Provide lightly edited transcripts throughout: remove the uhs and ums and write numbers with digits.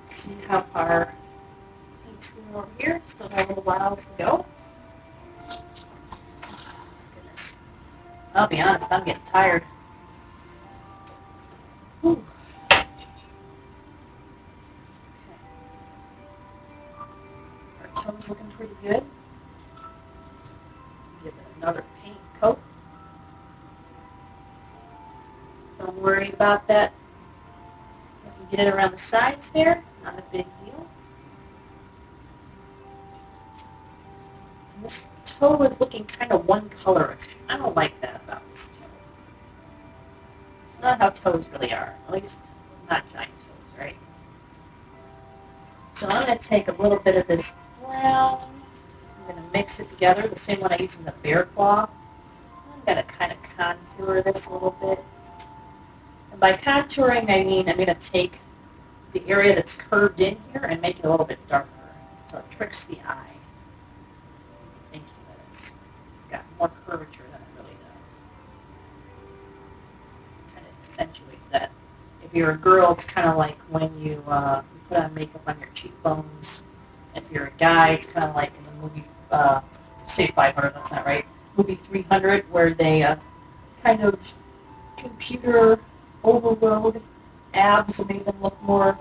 Let's see how far paint's going over here. Still have a little while to go. Goodness. I'll be honest, I'm getting tired. Whew. Okay. Our toe's looking pretty good. Give it another paint coat. Don't worry about that. You can get it around the sides there. Not a big deal. And this toe is looking kind of one-colorish. I don't like that about this toe. It's not how toes really are. At least not giant toes, right? So I'm going to take a little bit of this brown. I'm going to mix it together, the same one I used in the bear claw. I'm going to kind of contour this a little bit. And by contouring, I mean I'm going to take the area that's curved in here and make it a little bit darker. So it tricks the eye into thinking that it's got more curvature than it really does. Kind of accentuates that. If you're a girl, it's kind of like when you put on makeup on your cheekbones. If you're a guy, it's kind of like in the movie, say 500, that's not right, movie 300, where they kind of computer overrode abs and made them look more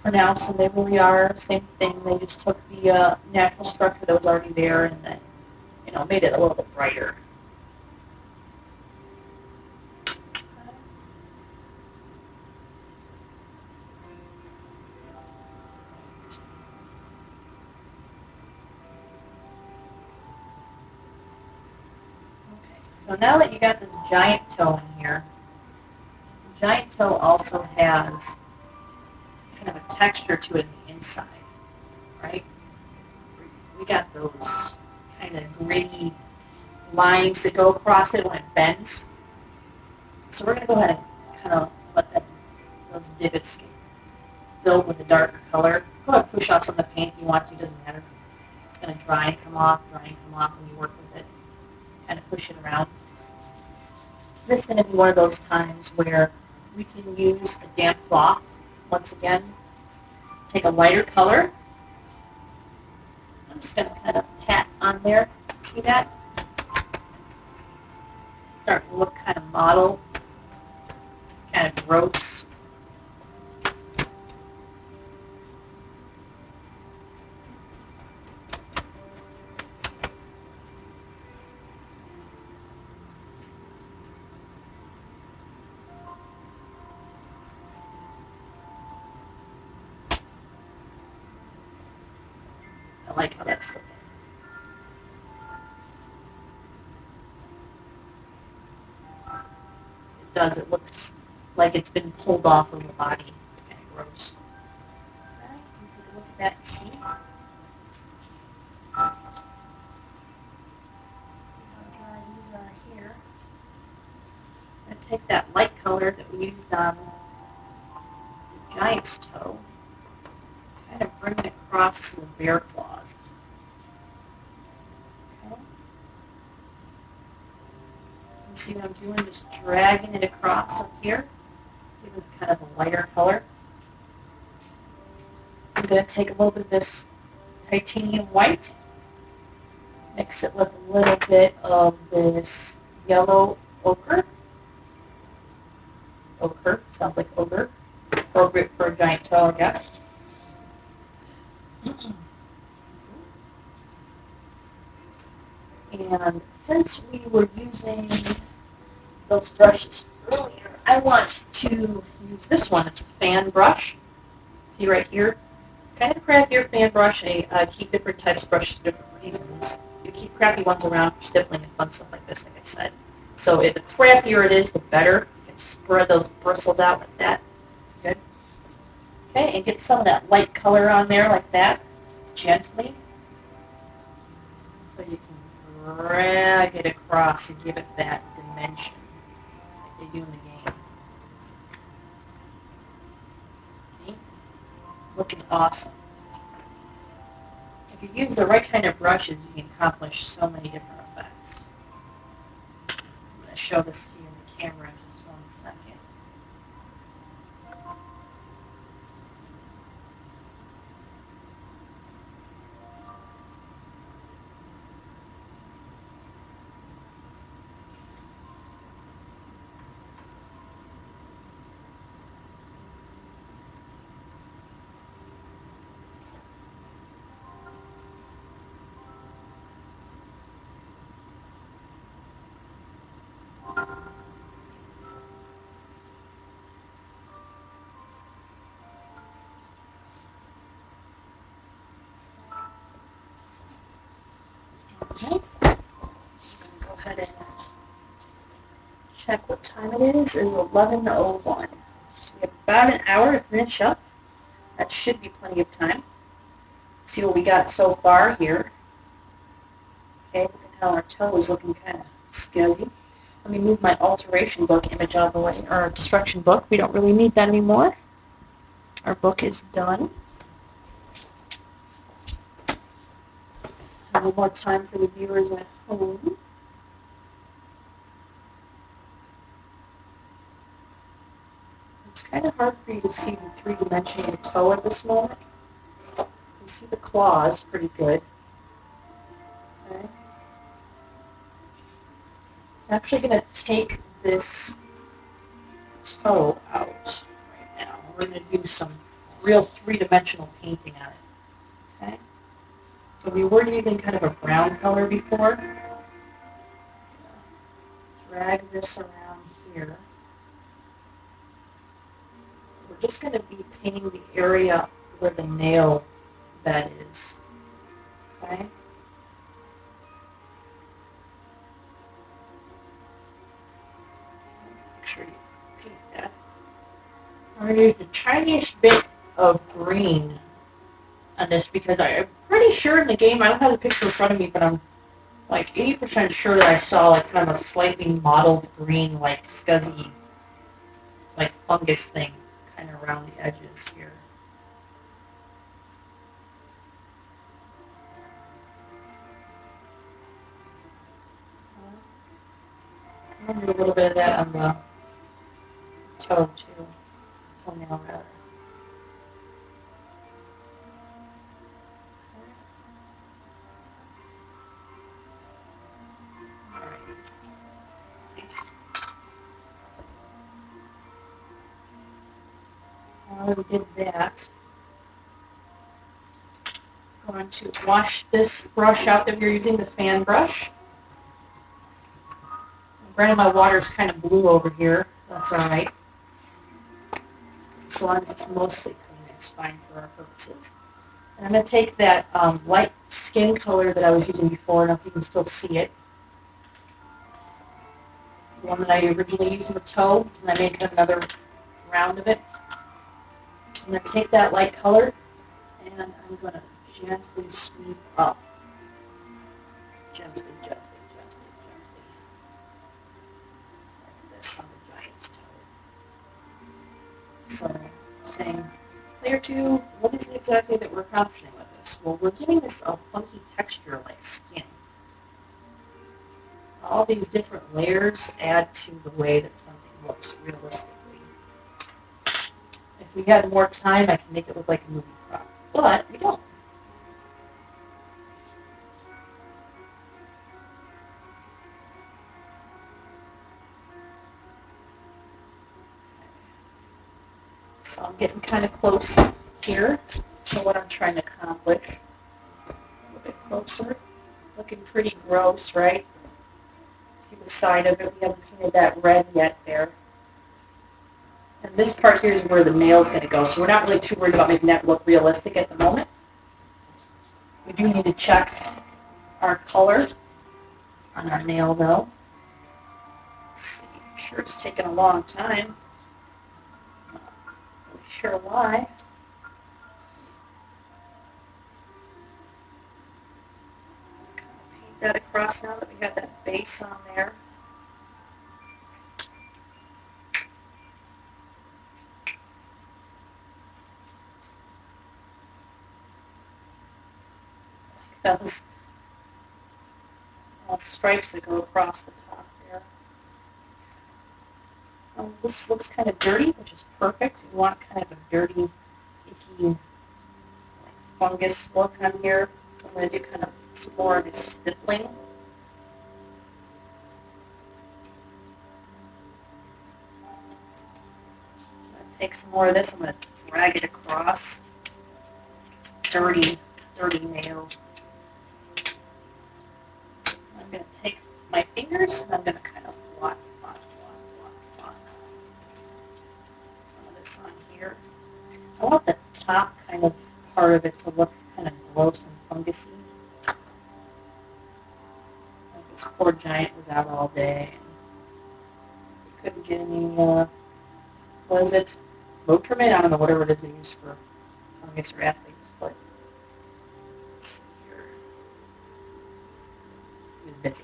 pronounced than they really are. Same thing, they just took the natural structure that was already there and then, made it a little bit brighter. So now that you got this giant toe in here, the giant toe also has kind of a texture to it on the inside, right? We got those kind of gritty lines that go across it when it bends. So we're going to go ahead and kind of let those divots get filled with a darker color. Go ahead and push off some of the paint if you want to, it doesn't matter. It's going to dry and come off when you work with it. Just kind of push it around. This is going to be one of those times where we can use a damp cloth. Once again, take a lighter color. I'm just going to kind of tap on there. See that? Start to look kind of mottled, kind of gross. I like how that's looking. It does. It looks like it's been pulled off of the body. It's kind of gross. All right, you can take a look at that and see. See how dry these are here. I'm going to take that light color that we used on the giant's toe, kind of bring it across the bear claws. Okay. You see what I'm doing? Just dragging it across up here, give it kind of a lighter color. I'm going to take a little bit of this titanium white, mix it with a little bit of this yellow ochre. Ochre, sounds like ogre. Appropriate for a giant toe, I guess. And since we were using those brushes earlier, I want to use this one. It's a fan brush. See right here? It's kind of a crappier fan brush. I keep different types of brushes for different reasons. You keep crappy ones around for stippling and fun stuff like this, like I said. So if the crappier it is, the better. You can spread those bristles out like that. That's good. Okay, and get some of that light color on there like that, gently. So you can drag it across and give it that dimension like they do in the game. See? Looking awesome. If you use the right kind of brushes, you can accomplish so many different effects. I'm going to show this to you in the camera in just 1 second. Right. I'm going to go ahead and check what time it is. It is 11:01. So we have about an hour to finish up. That should be plenty of time. Let's see what we got so far here. Okay, look at how our toe is looking kind of scuzzy. Let me move my alteration book image out of the way, or our destruction book. We don't really need that anymore. Our book is done. A little more time for the viewers at home. It's kind of hard for you to see the three-dimensional toe at this moment. You can see the claws pretty good. Okay. I'm actually going to take this toe out right now. We're going to do some real three-dimensional painting on it. Okay. So we were using kind of a brown color before. Drag this around here. We're just going to be painting the area where the nail bed is. Okay? Make sure you paint that. I'm going to use the tiniest bit of green on this because I'm pretty sure in the game, I don't have the picture in front of me, but I'm like 80% sure that I saw like kind of a slightly mottled green, like scuzzy, like fungus thing kind of around the edges here. I'm going to do a little bit of that on the toe too, toenail rather. Now that we did that, I'm going to wash this brush out that we're using, the fan brush. Granted, my water is kind of blue over here. That's all right. So long as it's mostly clean, it's fine for our purposes. And I'm going to take that light skin color that I was using before, I don't know if you can still see it. The one that I originally used in the toe, and I made kind of another round of it. I'm going to take that light color, and I'm going to gently sweep up. Gently, gently, gently, gently. Like this on the giant's toe. So, saying, layer 2, what is it exactly that we're accomplishing with this? Well, we're giving this a funky texture like skin. All these different layers add to the way that something looks realistically. If we had more time, I can make it look like a movie prop, but we don't. So I'm getting kind of close here to what I'm trying to accomplish. A little bit closer. Looking pretty gross, right? See the side of it. We haven't painted that red yet there. And this part here is where the nail's going to go. So we're not really too worried about making that look realistic at the moment. We do need to check our color on our nail, though. Let's see. I'm sure it's taken a long time. Not really sure why. Paint that across now that we have that base on there. Those stripes that go across the top there. This looks kind of dirty, which is perfect. We want kind of a dirty, icky, like fungus look on here. So I'm going to do kind of some more of this stippling. I'm going to take some more of this. I'm going to drag it across. It's dirty, dirty nail. I'm going to take my fingers and I'm going to kind of blot some of this on here. I want the top kind of part of it to look kind of gross and fungusy. poor giant was out all day. He couldn't get any, what is it? Lotrimin? I don't know, whatever it is they use for, I guess, for athletes. But let's see here. He was busy.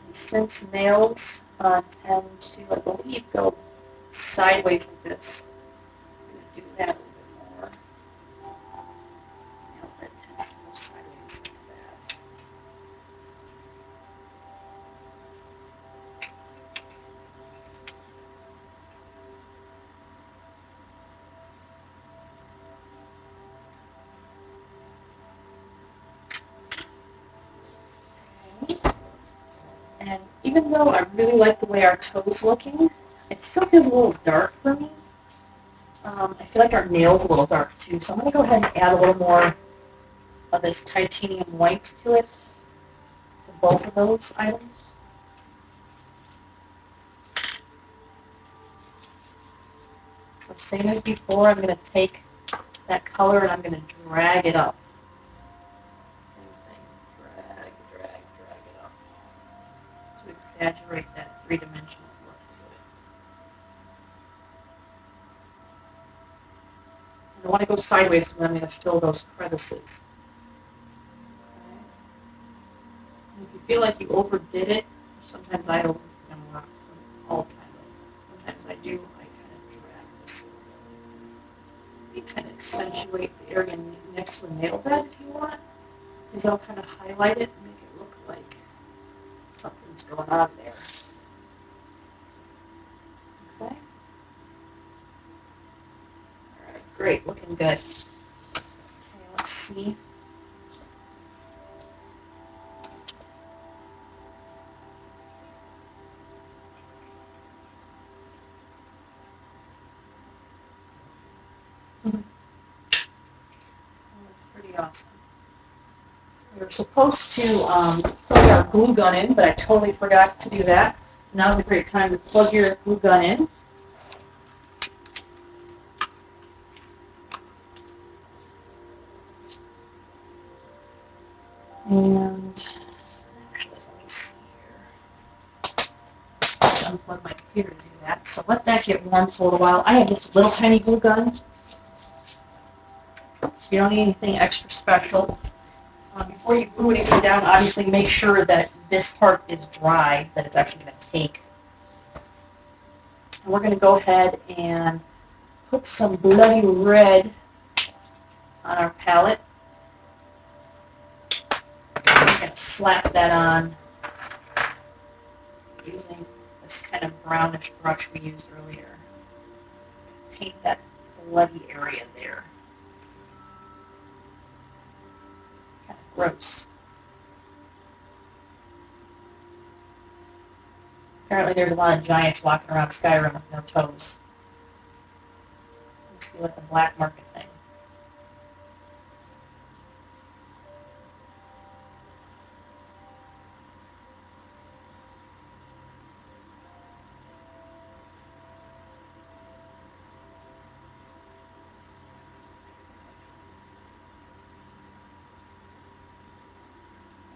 And since nails tend to, I believe, go sideways like this, I'm going to do that a little bit more. Nail bed tends to go sideways like that. And even though I really like the way our toe's looking, it still feels a little dark for me. I feel like our nail's a little dark too, so I'm going to go ahead and add a little more of this titanium white to it, to both of those items. So same as before, I'm going to take that color and I'm going to drag it up. Same thing, drag it up to exaggerate that three-dimensional look to it. And I want to go sideways, so I'm going to fill those crevices. Okay. And if you feel like you overdid it, sometimes I overdid them all the time, but sometimes I do, I kind of drag this a little bit. You kind of accentuate the area next to the nail bed if you want, because I'll kind of highlight it and make it look like something's going on there. Okay? All right, great, looking good. Okay, let's see. That's pretty awesome. We were supposed to plug our glue gun in, but I totally forgot to do that. So now's a great time to plug your glue gun in. And actually, let me see here. Unplug my computer to do that. So let that get warm for a little while. I have just a little tiny glue gun. You don't need anything extra special. Before you glue anything down, obviously make sure that this part is dry, that it's actually going to take. And we're going to go ahead and put some bloody red on our palette. We're going to slap that on using this kind of brownish brush we used earlier. Paint that bloody area there. Kind of gross. Apparently there's a lot of giants walking around Skyrim with no toes. Let's see what the black market thing.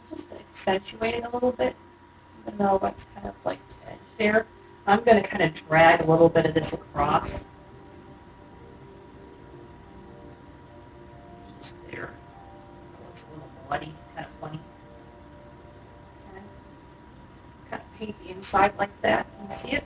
Just to accentuate it a little bit, even though that's kind of like the edge there. I'm going to kind of drag a little bit of this across. Just there. So it looks a little bloody, kind of funny. Okay. Kind of paint the inside like that. Can you see it?